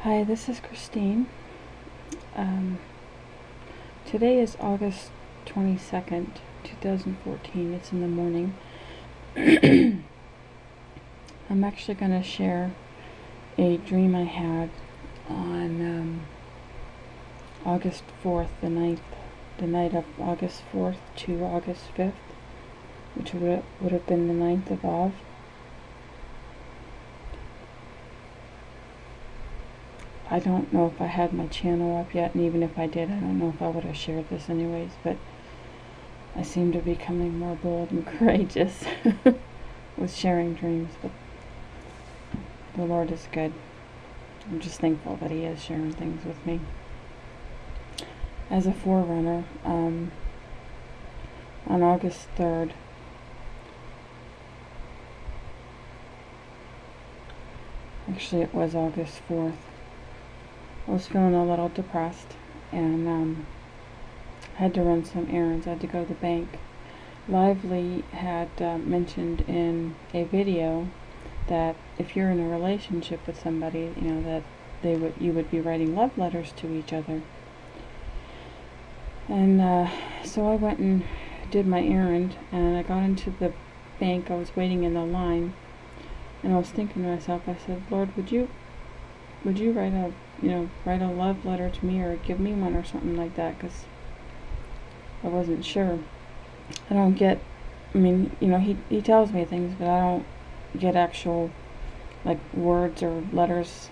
Hi, this is Christine. Um, Today is August 22nd, 2014. It's in the morning. I'm actually going to share a dream I had on August 4th, the night of August 4th to August 5th, which would have been the 9th of Av. I don't know if I had my channel up yet, and even if I did, I don't know if I would have shared this anyways, but I seem to be becoming more bold and courageous with sharing dreams, but the Lord is good. I'm just thankful that He is sharing things with me. As a forerunner, on August 3rd, actually it was August 4th, I was feeling a little depressed, and had to run some errands. I had to go to the bank. Lively had mentioned in a video that if you're in a relationship with somebody, that you would be writing love letters to each other. And so I went and did my errand, and I got into the bank. I was waiting in the line, and I was thinking to myself, I said, Lord, would you write a love letter to me, or give me one or something like that, because I wasn't sure. I don't get, he tells me things, but I don't get actual, words or letters.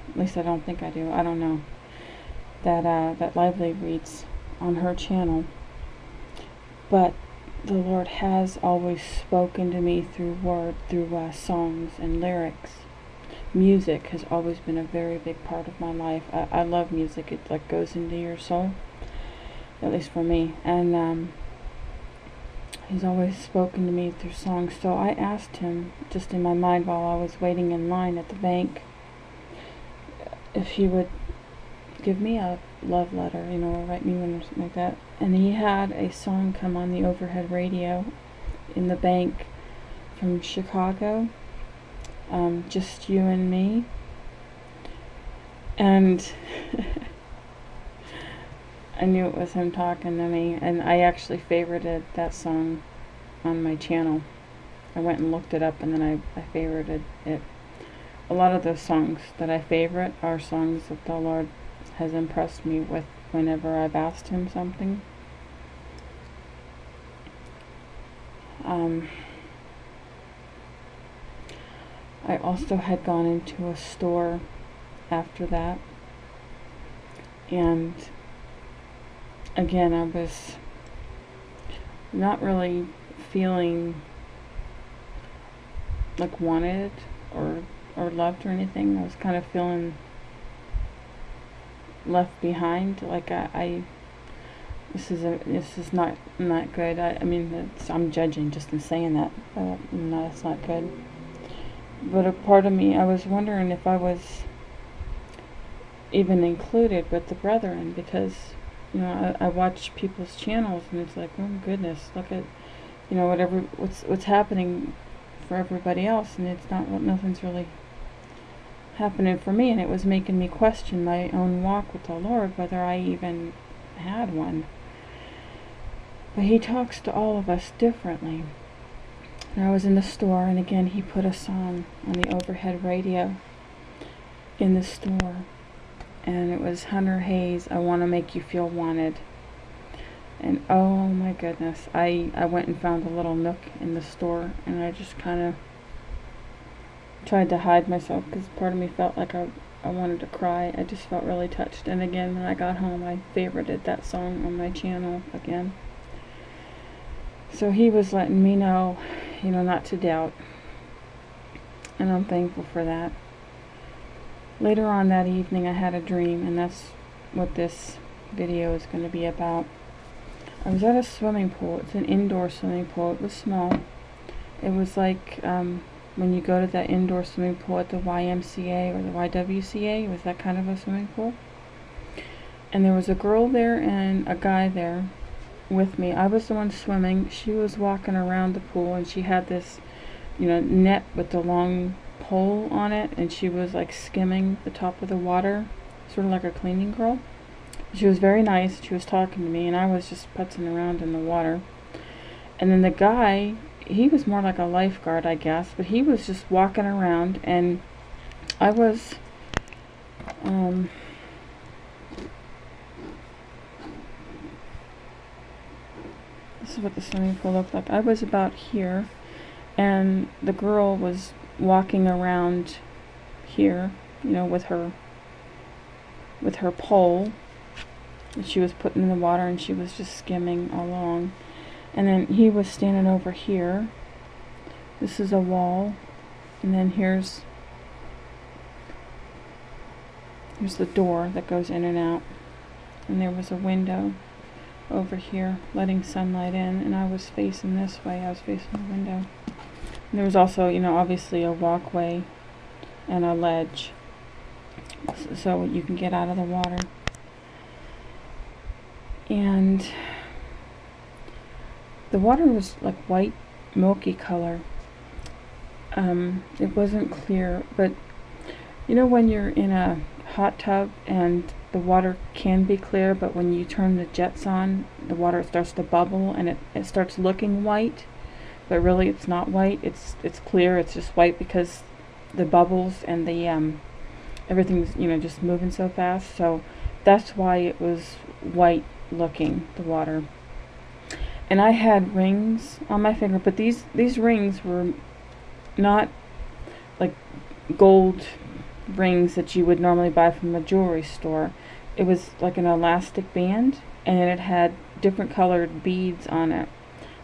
At least I don't think I do. I don't know. That Lively reads on her channel. But the Lord has always spoken to me through songs and lyrics. Music has always been a very big part of my life. I love music. It goes into your soul, at least for me. And He's always spoken to me through songs. So I asked Him, just in my mind while I was waiting in line at the bank, if He would give me a love letter, or write me one or something like that. And He had a song come on the overhead radio in the bank from Chicago, Just You and Me. And I knew it was Him talking to me, and I actually favorited that song on my channel. I went and looked it up, and then I favorited it. A lot of those songs that I favorite are songs that the Lord has impressed me with whenever I've asked Him something. I also had gone into a store after that, and again, I was not really feeling like wanted or loved or anything. I was kind of feeling left behind. This is not good. I'm judging just in saying that. No, it's not good. But a part of me, I was wondering if I was even included with the brethren, because I watch people's channels, and it's like, oh my goodness, look at what's happening for everybody else, and nothing's really happening for me. And it was making me question my own walk with the Lord, whether I even had one. But He talks to all of us differently. And I was in the store, and again He put a song on the overhead radio in the store, and it was Hunter Hayes, I Want to Make You Feel Wanted. And oh my goodness, I went and found a little nook in the store, and I just kind of tried to hide myself, because part of me felt like I wanted to cry. I just felt really touched. And again, when I got home, I favorited that song on my channel again. So He was letting me know, not to doubt. And I'm thankful for that. Later on that evening, I had a dream, and that's what this video is going to be about. I was at a swimming pool. It's an indoor swimming pool. It was small. It was like when you go to that indoor swimming pool at the YMCA or the YWCA. It was that kind of a swimming pool. And there was a girl there and a guy there with me. I was the one swimming. She was walking around the pool, and she had this, net with the long pole on it, and she was like skimming the top of the water, sort of like a cleaning girl. She was very nice. She was talking to me, and I was just putzing around in the water. And then the guy, he was more like a lifeguard, I guess, but he was just walking around, and I was, this is what the swimming pool looked like. I was about here, and the girl was walking around here, with her pole that she was putting in the water, and she was just skimming along. And then he was standing over here. This is a wall, and then here's the door that goes in and out, and there was a window over here letting sunlight in, and I was facing this way. I was facing the window. And there was also, obviously a walkway and a ledge so you can get out of the water. And the water was like white, milky color. It wasn't clear, but when you're in a hot tub and the water can be clear, but when you turn the jets on, the water starts to bubble and it starts looking white, but really it's not white. It's clear. It's just white because the bubbles and the everything's just moving so fast. So that's why it was white looking, the water. And I had rings on my finger, but these rings were not like gold rings that you would normally buy from a jewelry store. It was like an elastic band, and it had different colored beads on it.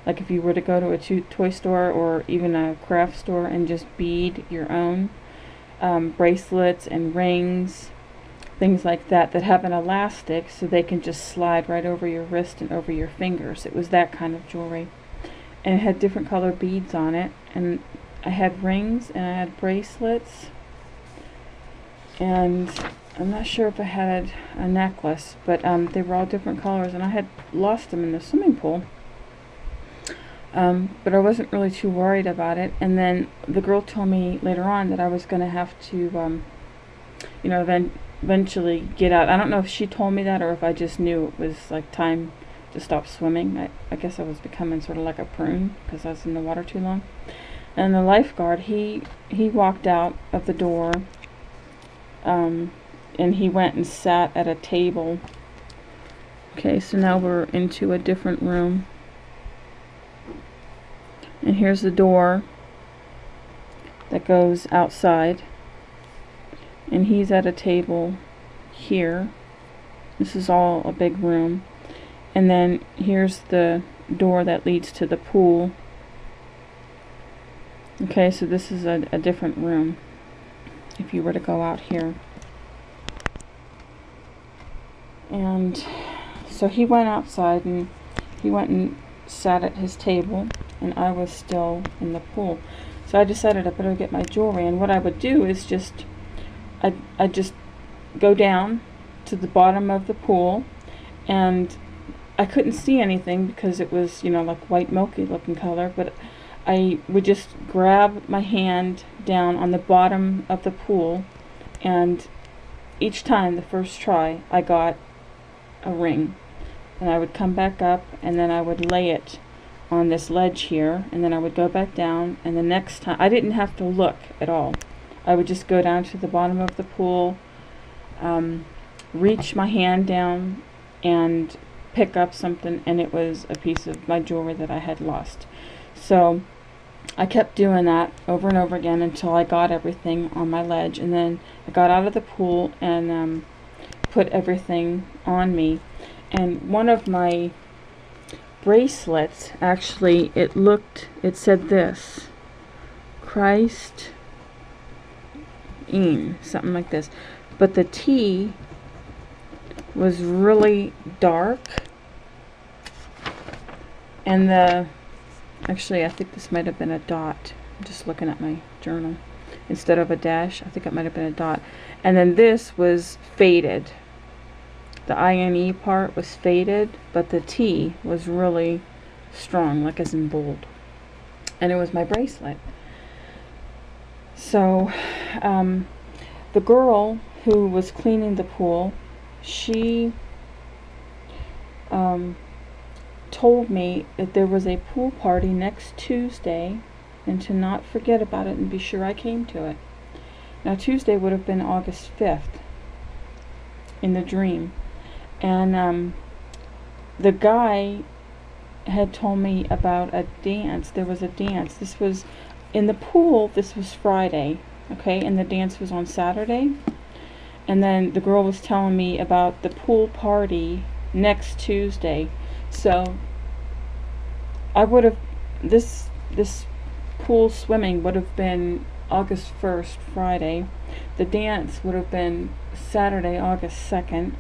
Like if you were to go to a toy store or even a craft store and just bead your own bracelets and rings, things like that have an elastic so they can just slide right over your wrist and over your fingers. It was that kind of jewelry, and it had different colored beads on it. And I had rings and I had bracelets, and I'm not sure if I had a necklace, but they were all different colors, and I had lost them in the swimming pool. But I wasn't really too worried about it. And then the girl told me later on that I was going to have to, eventually get out. I don't know if she told me that or if I just knew it was like time to stop swimming. I guess I was becoming sort of like a prune because I was in the water too long. And the lifeguard, he walked out of the door, and he went and sat at a table. Okay, so now we're into a different room. And here's the door that goes outside. And he's at a table here. This is all a big room. And then here's the door that leads to the pool. Okay, so this is a different room if you were to go out here. And so he went outside and he went and sat at his table, and I was still in the pool. So I decided I better get my jewelry, and what I would do is I'd just go down to the bottom of the pool, and I couldn't see anything because it was, like white milky looking color, but I would just grab my hand down on the bottom of the pool, and each time, the first try, I got a ring. And I would come back up, and then I would lay it on this ledge here, and then I would go back down, and the next time, I didn't have to look at all. I would just go down to the bottom of the pool, reach my hand down, and pick up something, and it was a piece of my jewelry that I had lost. So I kept doing that over and over again until I got everything on my ledge, and then I got out of the pool and put everything on me. And one of my bracelets, actually, it said this, Christ something like this, but the T was really dark, and actually I think this might have been a dot. I'm just looking at my journal. Instead of a dash, I think it might have been a dot. And then this was faded. The INE part was faded, but the T was really strong, like as in bold. And it was my bracelet. So, the girl who was cleaning the pool, she told me that there was a pool party next Tuesday and to not forget about it and be sure I came to it. Now, Tuesday would have been August 5th in the dream. And the guy had told me about a dance. There was a dance. This was in the pool. This was Friday, okay, and the dance was on Saturday. And then the girl was telling me about the pool party next Tuesday. So I would have this pool swimming would have been August 1st, Friday. The dance would have been Saturday, August 2nd.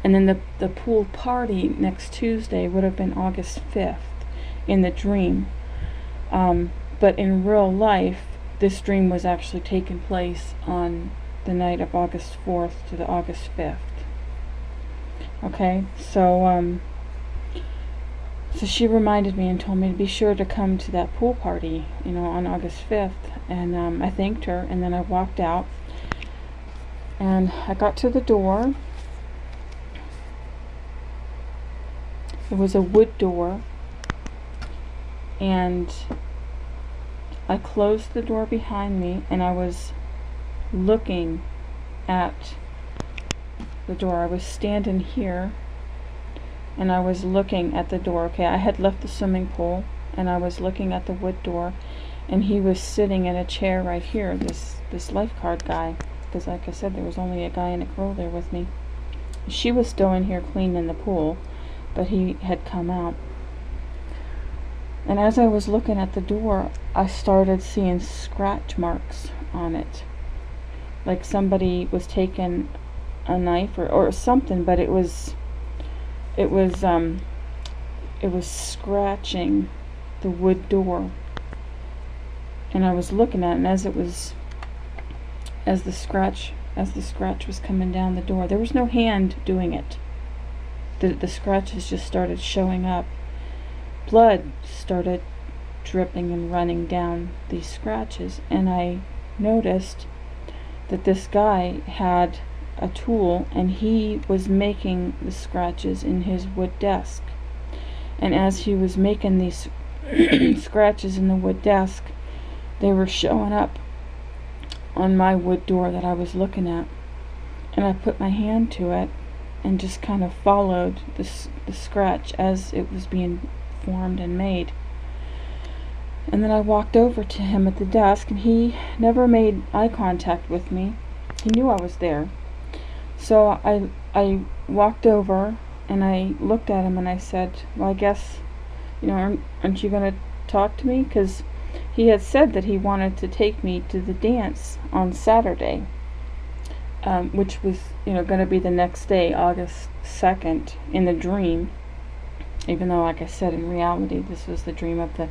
And then the pool party next Tuesday would have been August 5th in the dream. But in real life, this dream was actually taking place on the night of August 4th to the August 5th. Okay, so she reminded me and told me to be sure to come to that pool party, on August 5th. And I thanked her, and then I walked out. And I got to the door. It was a wood door, and I closed the door behind me, and I was looking at the door. I was standing here, and I was looking at the door. Okay, I had left the swimming pool, and I was looking at the wood door, and he was sitting in a chair right here, this lifeguard guy, because like I said, there was only a guy and a girl there with me. She was still in here cleaning the pool, but he had come out. And as I was looking at the door, I started seeing scratch marks on it, like somebody was taking a knife or something, but it was scratching the wood door. And I was looking at it, and as the scratch was coming down the door, there was no hand doing it. The scratches just started showing up. Blood started dripping and running down these scratches, and I noticed that this guy had a tool, and he was making the scratches in his wood desk. And as he was making these scratches in the wood desk, they were showing up on my wood door that I was looking at. And I put my hand to it and just kind of followed the scratch as it was being formed and made. And then I walked over to him at the desk, and he never made eye contact with me. He knew I was there. So I walked over, and I looked at him, and I said, well, I guess, aren't you going to talk to me? Because he had said that he wanted to take me to the dance on Saturday. Which was, going to be the next day, August 2nd, in the dream. Even though, like I said, in reality, this was the dream of the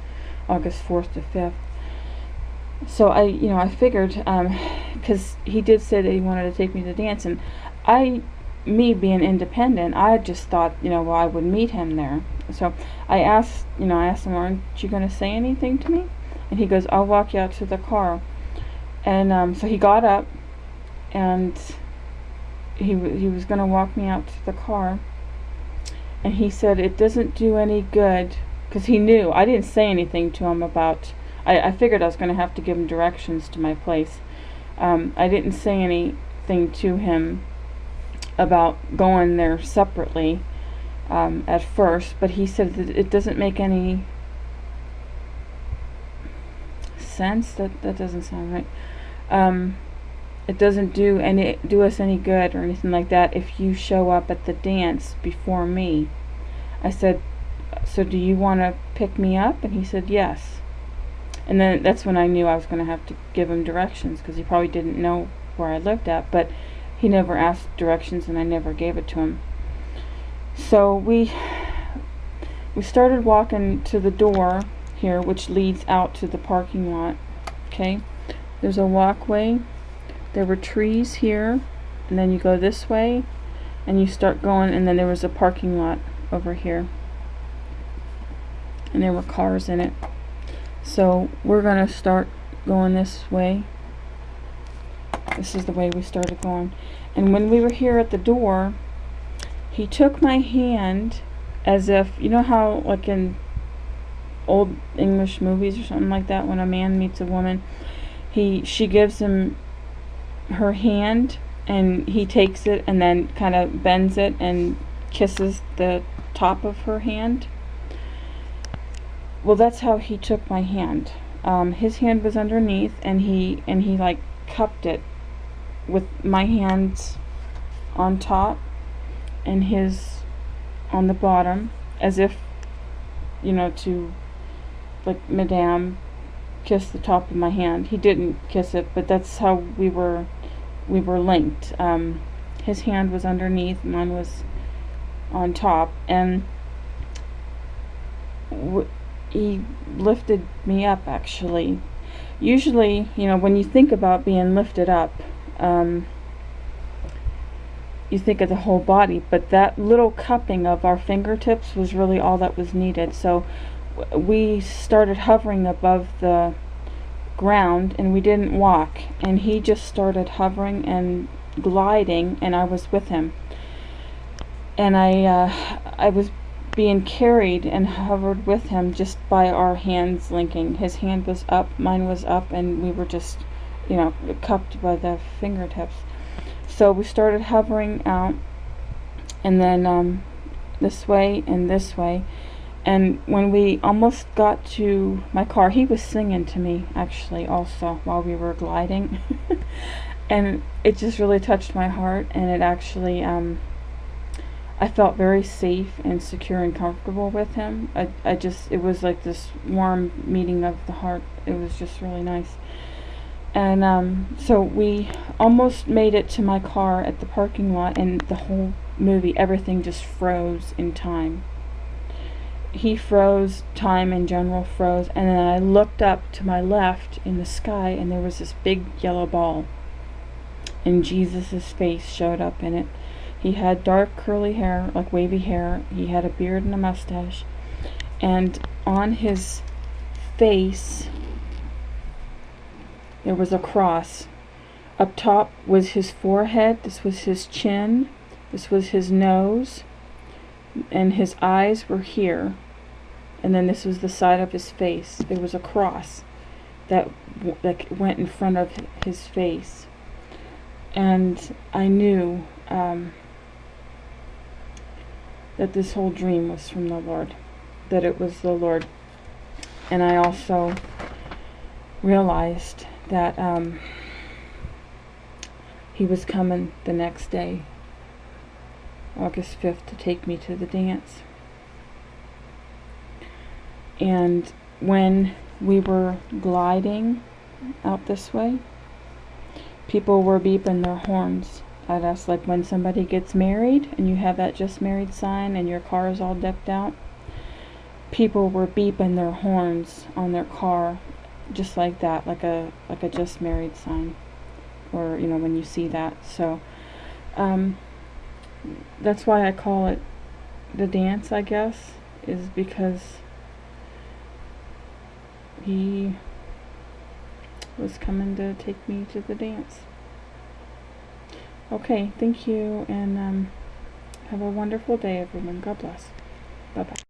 August 4th to 5th. So I figured, because he did say that he wanted to take me to the dance, and me being independent, I just thought, well, I would meet him there. So I asked him, aren't you going to say anything to me? And he goes, I'll walk you out to the car. And so he got up, and he was going to walk me out to the car, and he said it doesn't do any good, because he knew I didn't say anything to him about, I figured I was going to have to give him directions to my place. I didn't say anything to him about going there separately at first, but he said that it doesn't make any sense. That doesn't sound right. It doesn't do us any good or anything like that if you show up at the dance before me. I said, so do you want to pick me up? And he said, yes. And then that's when I knew I was going to have to give him directions, because he probably didn't know where I lived at, but he never asked directions, and I never gave it to him. So we started walking to the door here, which leads out to the parking lot. Okay, there's a walkway. There were trees here, and then you go this way, and you start going, and then there was a parking lot over here, and there were cars in it. So we're going to start going this way. This is the way we started going. And when we were here at the door, he took my hand as if, you know how like in old English movies or something like that, when a man meets a woman, she gives him her hand and he takes it and then kind of bends it and kisses the top of her hand. Well, that's how he took my hand. His hand was underneath, and he like cupped it with my hands on top and his on the bottom, as if, you know, to like, Madame, kiss the top of my hand. He didn't kiss it, but that's how we were linked. His hand was underneath, mine was on top, and he lifted me up, actually. Usually, you know, when you think about being lifted up, you think of the whole body, but that little cupping of our fingertips was really all that was needed. So we started hovering above the ground, and we didn't walk, and he just started hovering and gliding, and I was with him, and I was being carried and hovered with him just by our hands linking. His hand was up, mine was up, and we were just, you know, cupped by the fingertips. So we started hovering out, and then this way and this way. And when we almost got to my car, he was singing to me, actually, also, while we were gliding. And it just really touched my heart, and it actually, I felt very safe and secure and comfortable with him. It was like this warm meeting of the heart. It was just really nice. And so we almost made it to my car at the parking lot, and the whole movie, everything just froze in time. He froze, time in general froze, and then I looked up to my left in the sky, and there was this big yellow ball, and Jesus' face showed up in it. He had dark curly hair, like wavy hair. He had a beard and a mustache, and on his face there was a cross. Up top was his forehead, this was his chin, this was his nose, and his eyes were here, and then this was the side of his face. There was a cross that went in front of his face, and I knew that this whole dream was from the Lord, that it was the Lord. And I also realized that he was coming the next day, August 5th, to take me to the dance. And when we were gliding out this way, people were beeping their horns at us, like when somebody gets married and you have that just married sign and your car is all decked out. People were beeping their horns on their car, just like that, like a just married sign, or, you know, when you see that. So that's why I call it the dance, I guess, is because he was coming to take me to the dance. Okay, thank you, and have a wonderful day, everyone. God bless. Bye-bye.